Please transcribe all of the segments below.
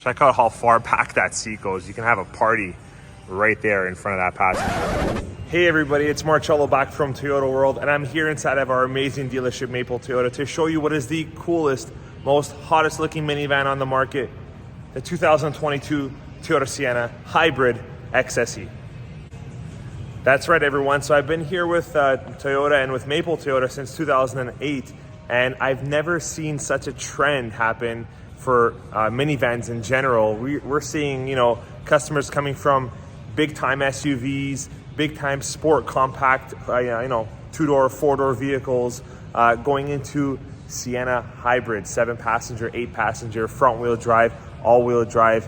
Check out how far back that seat goes. You can have a party right there in front of that passenger. Hey everybody, it's Marcello back from Toyota World, and I'm here inside of our amazing dealership, Maple Toyota, to show you what is the coolest, most hottest looking minivan on the market, the 2022 Toyota Sienna Hybrid XSE. That's right everyone, so I've been here with Toyota and with Maple Toyota since 2008, and I've never seen such a trend happen for minivans in general. We're seeing, customers coming from big time SUVs, big time sport compact, two-door, four-door vehicles, going into Sienna hybrid, 7-passenger, 8-passenger, front-wheel drive, all-wheel drive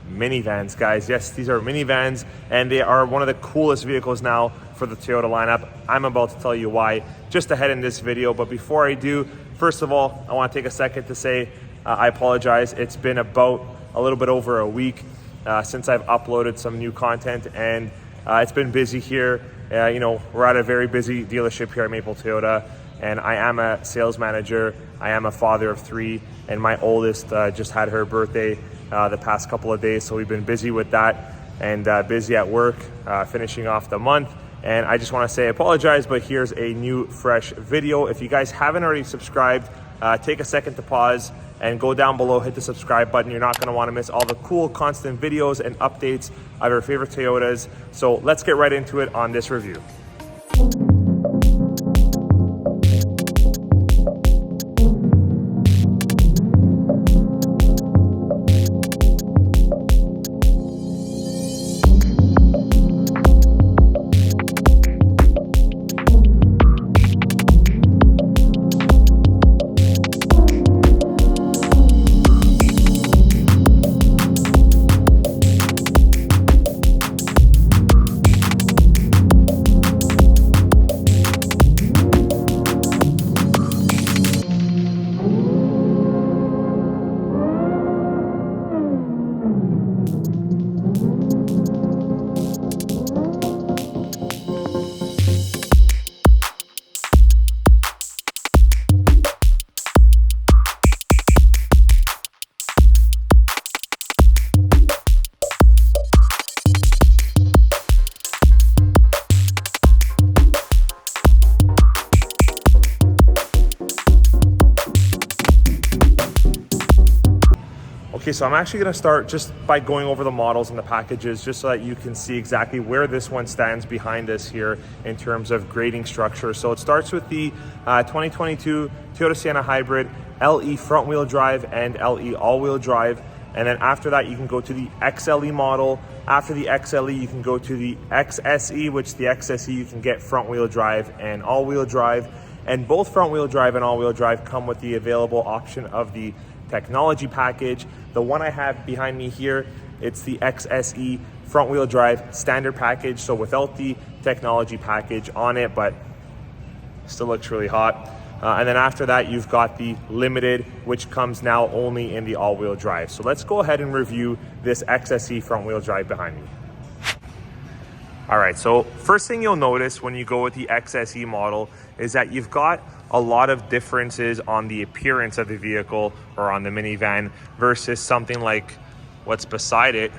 minivans, guys. Yes, these are minivans, and they are one of the coolest vehicles now for the Toyota lineup. I'm about to tell you why just ahead in this video, but before I do, first of all, I want to take a second to say I apologize. It's been about a little bit over a week since I've uploaded some new content, and it's been busy here. We're at a very busy dealership here at Maple Toyota, and I am a sales manager. I am a father of 3, and my oldest just had her birthday the past couple of days, so we've been busy with that and busy at work, finishing off the month. And I just want to say I apologize, but here's a new fresh video. If you guys haven't already subscribed, take a second to pause and go down below, hit the subscribe button. You're not going to want to miss all the cool constant videos and updates of your favorite Toyotas. So let's get right into it on this review. Okay, so I'm actually going to start just by going over the models and the packages, just so that you can see exactly where this one stands behind us here in terms of grading structure. So it starts with the 2022 Toyota Sienna Hybrid, LE front wheel drive and LE all wheel drive. And then after that, you can go to the XLE model. After the XLE, you can go to the XSE, which the XSE you can get front wheel drive and all wheel drive. And both front wheel drive and all wheel drive come with the available option of the technology package. The one I have behind me here, it's the XSE front wheel drive standard package, so without the technology package on it, but still looks really hot. And then after that, you've got the limited, which comes now only in the all-wheel drive. So let's go ahead and review this XSE front wheel drive behind me. All right, so first thing you'll notice when you go with the XSE model is that you've got a lot of differences on the appearance of the vehicle or on the minivan versus something like what's beside it.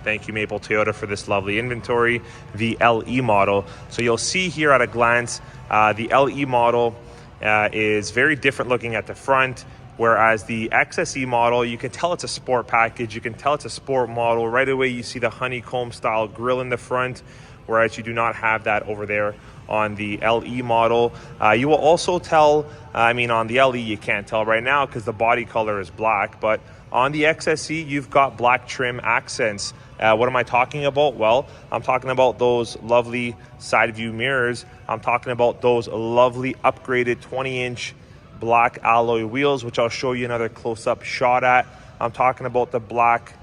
Thank you, Maple Toyota, for this lovely inventory, the LE model. So you'll see here at a glance, the LE model is very different looking at the front, whereas the XSE model, you can tell it's a sport package, you can tell it's a sport model. Right away, you see the honeycomb style grille in the front, whereas you do not have that over there on the LE model. You will also tell, on the LE you can't tell right now because the body color is black, but on the XSE you've got black trim accents. What am I talking about? Well, I'm talking about those lovely side view mirrors. I'm talking about those lovely upgraded 20-inch black alloy wheels, which I'll show you another close-up shot at. I'm talking about the black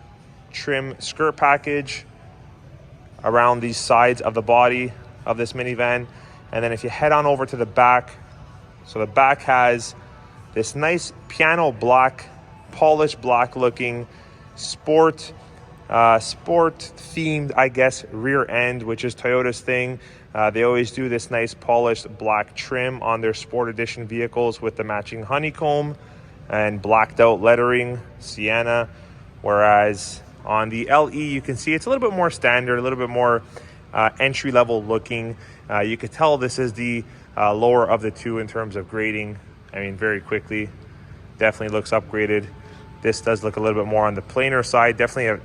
trim skirt package around these sides of the body of this minivan. And then if you head on over to the back, so the back has this nice piano black, polished black looking sport themed, I guess, rear end, which is Toyota's thing. They always do this nice polished black trim on their sport edition vehicles with the matching honeycomb and blacked out lettering, Sienna, Whereas on the LE, you can see it's a little bit more standard, a little bit more entry level looking. You could tell this is the lower of the two in terms of grading. I mean, very quickly, definitely looks upgraded. This does look a little bit more on the plainer side, definitely a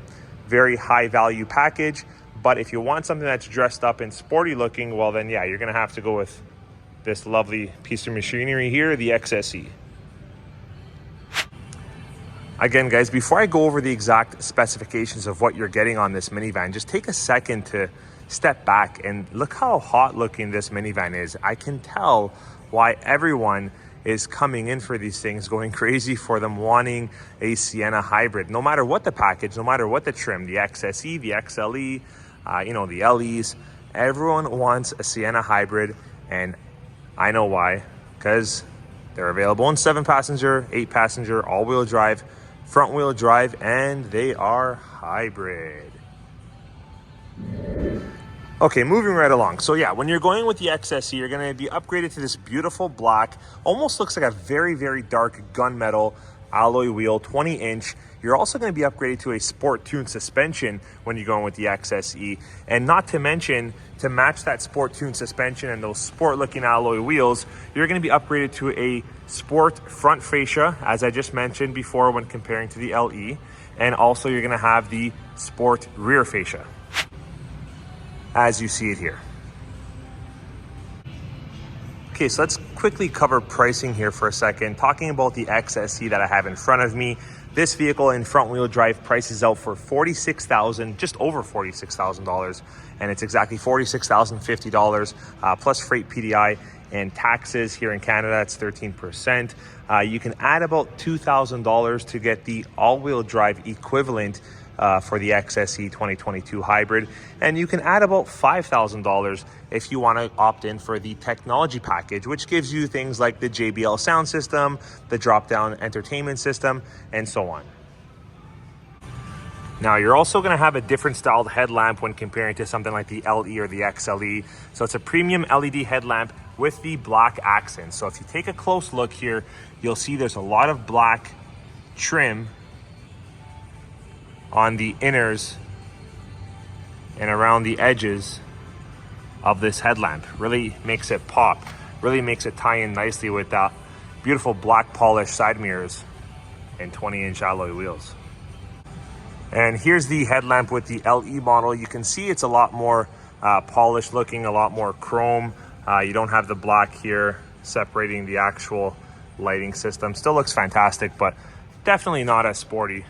very high value package. But if you want something that's dressed up and sporty looking, well then yeah, you're gonna have to go with this lovely piece of machinery here, the XSE. Again, guys, before I go over the exact specifications of what you're getting on this minivan, just take a second to step back and look how hot looking this minivan is. I can tell why everyone is coming in for these things, going crazy for them, wanting a Sienna hybrid. No matter what the package, no matter what the trim, the XSE, the XLE, you know, the LEs, everyone wants a Sienna hybrid, and I know why, because they're available in 7-passenger, 8-passenger, all-wheel drive, front-wheel drive, and they are hybrid. Okay, moving right along. So yeah, when you're going with the XSE, you're gonna be upgraded to this beautiful black, almost looks like a very, very dark gunmetal alloy wheel, 20-inch. You're also going to be upgraded to a sport tuned suspension when you're going with the XSE. And not to mention, to match that sport tuned suspension and those sport looking alloy wheels, you're going to be upgraded to a sport front fascia, as I just mentioned before when comparing to the LE. And also you're going to have the sport rear fascia, as you see it here. Okay, so let's quickly cover pricing here for a second. Talking about the XSE that I have in front of me, this vehicle in front wheel drive prices out for $46,000, just over $46,000, and it's exactly $46,050 plus freight, PDI, and taxes. Here in Canada, that's 13%. You can add about $2,000 to get the all-wheel drive equivalent for the XSE 2022 hybrid, and you can add about $5,000 if you want to opt in for the technology package, which gives you things like the JBL sound system, the drop-down entertainment system, and so on. Now, you're also going to have a different styled headlamp when comparing to something like the LE or the XLE. So it's a premium LED headlamp with the black accents. So if you take a close look here, you'll see there's a lot of black trim on the inners and around the edges of this headlamp. Really makes it pop, really makes it tie in nicely with that beautiful black polished side mirrors and 20-inch alloy wheels. And here's the headlamp with the LE model. You can see it's a lot more polished looking, a lot more chrome. You don't have the black here separating the actual lighting system. Still looks fantastic, but definitely not as sporty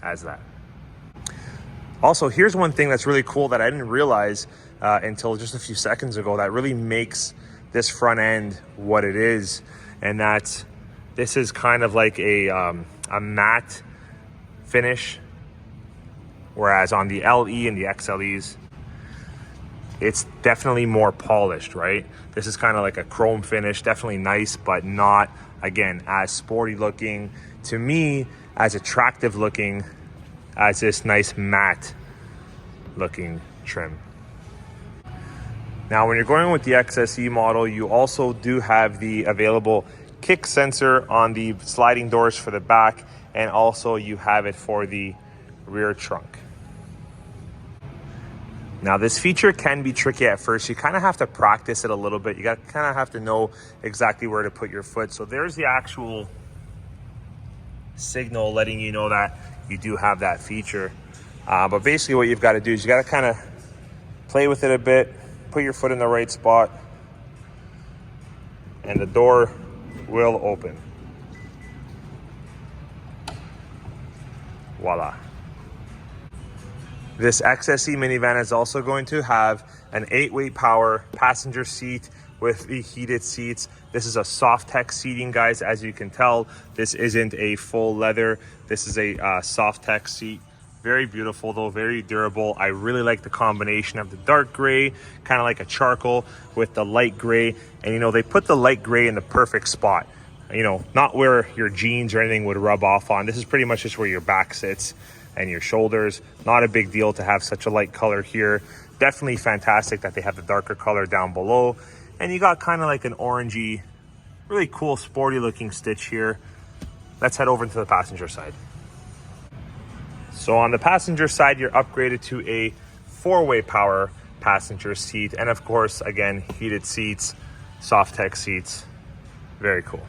as that. Also, here's one thing that's really cool that I didn't realize until just a few seconds ago that really makes this front end what it is, and that's this is kind of like a matte finish, whereas on the LE and the XLEs it's definitely more polished, right? This is kind of like a chrome finish, definitely nice, but not, again, as sporty looking, to me, as attractive looking as this nice matte looking trim. Now, when you're going with the XSE model, you also do have the available kick sensor on the sliding doors for the back, and also you have it for the rear trunk. Now, this feature can be tricky at first. You kind of have to practice it a little bit. You kind of have to know exactly where to put your foot. So there's the actual signal letting you know that you do have that feature. But basically what you've got to do is you got to kind of play with it a bit, put your foot in the right spot, and the door will open. Voila. This XSE minivan is also going to have an 8-way power passenger seat with the heated seats. This is a soft tech seating, guys. As you can tell, this isn't a full leather. This is a soft tech seat. Very beautiful though, very durable. I really like the combination of the dark gray, kind of like a charcoal, with the light gray. And you know, they put the light gray in the perfect spot. You know, not where your jeans or anything would rub off on. This is pretty much just where your back sits and your shoulders. Not a big deal to have such a light color here. Definitely fantastic that they have the darker color down below. And you got kind of like an orangey, really cool sporty looking stitch here. Let's head over into the passenger side. So on the passenger side, you're upgraded to a 4-way power passenger seat. And of course, again, heated seats, soft tech seats. Very cool.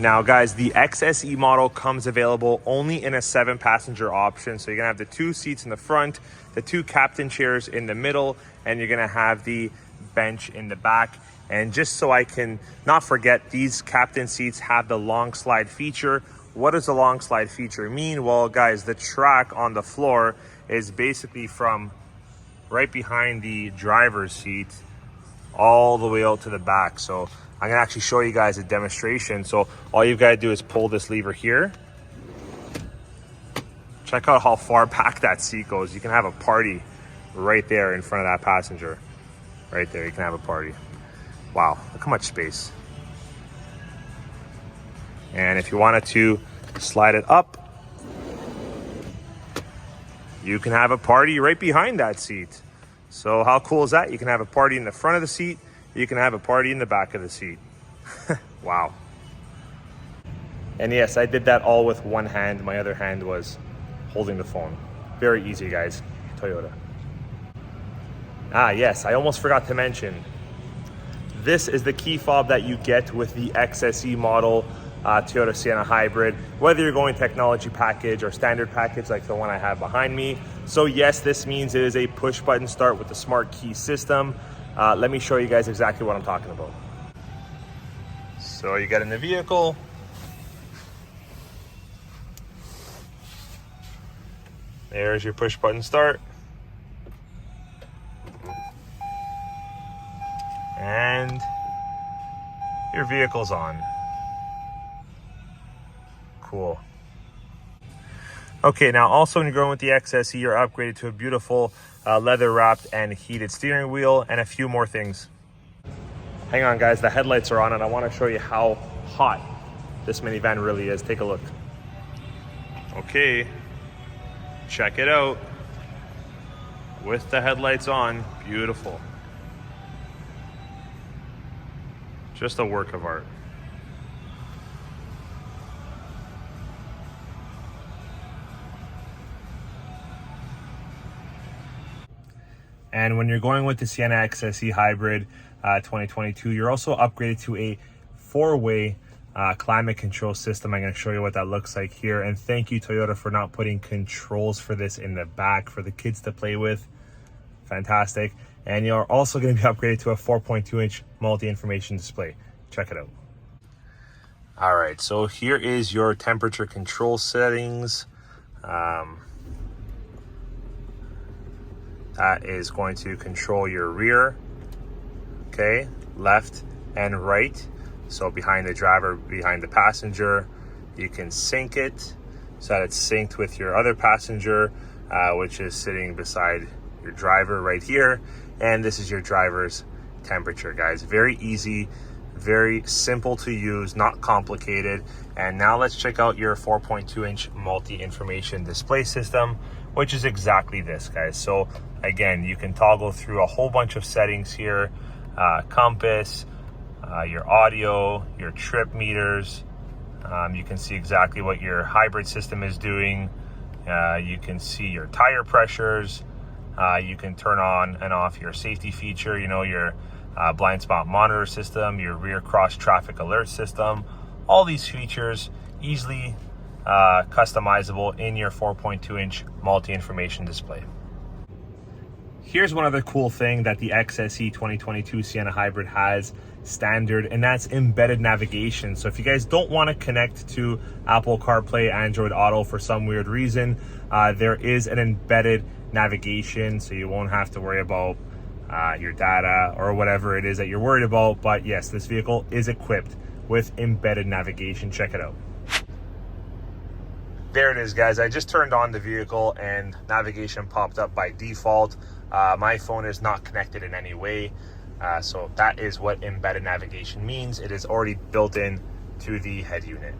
Now guys, the XSE model comes available only in a 7-passenger option. So you're gonna have the 2 seats in the front, the 2 captain chairs in the middle, and you're gonna have the bench in the back. And just so I can not forget, these captain seats have the long slide feature. What does the long slide feature mean? Well, guys, the track on the floor is basically from right behind the driver's seat all the way out to the back. So I'm gonna actually show you guys a demonstration. So all you've got to do is pull this lever here. Check out how far back that seat goes. You can have a party right there in front of that passenger. Right there, you can have a party. Wow, look how much space. And if you wanted to slide it up, you can have a party right behind that seat. So how cool is that? You can have a party in the front of the seat. You can have a party in the back of the seat. Wow. And yes, I did that all with one hand. My other hand was holding the phone. Very easy, guys. Toyota. Ah, yes, I almost forgot to mention. This is the key fob that you get with the XSE model Toyota Sienna hybrid, whether you're going technology package or standard package like the one I have behind me. So yes, this means it is a push button start with the smart key system. Let me show you guys exactly what I'm talking about. So you get in the vehicle. There's your push button start. And your vehicle's on. Cool. Okay, now also when you're going with the XSE, you're upgraded to a beautiful leather wrapped and heated steering wheel and a few more things. Hang on guys, the headlights are on and I want to show you how hot this minivan really is. Take a look. Okay, check it out. With the headlights on, beautiful. Just a work of art. And when you're going with the Sienna XSE Hybrid 2022, you're also upgraded to a 4-way climate control system. I'm going to show you what that looks like here. And thank you, Toyota, for not putting controls for this in the back for the kids to play with. Fantastic. And you're also going to be upgraded to a 4.2-inch multi-information display. Check it out. All right, so here is your temperature control settings. That is going to control your rear, okay, left and right. So behind the driver, behind the passenger, you can sync it so that it's synced with your other passenger, which is sitting beside your driver right here. And this is your driver's temperature, guys. Very easy, very simple to use, not complicated. And now let's check out your 4.2-inch multi-information display system, which is exactly this, guys. So again, you can toggle through a whole bunch of settings here, compass, your audio, your trip meters. You can see exactly what your hybrid system is doing. You can see your tire pressures. You can turn on and off your safety feature, you know, your blind spot monitor system, your rear cross traffic alert system. All these features easily customizable in your 4.2-inch multi-information display. Here's one other cool thing that the XSE 2022 Sienna Hybrid has standard, and that's embedded navigation. So if you guys don't want to connect to Apple CarPlay, Android Auto for some weird reason, there is an embedded navigation, so you won't have to worry about your data or whatever it is that you're worried about. But yes, this vehicle is equipped with embedded navigation. Check it out. There it is, guys. I just turned on the vehicle and navigation popped up by default. My phone is not connected in any way. So that is what embedded navigation means. It is already built in to the head unit.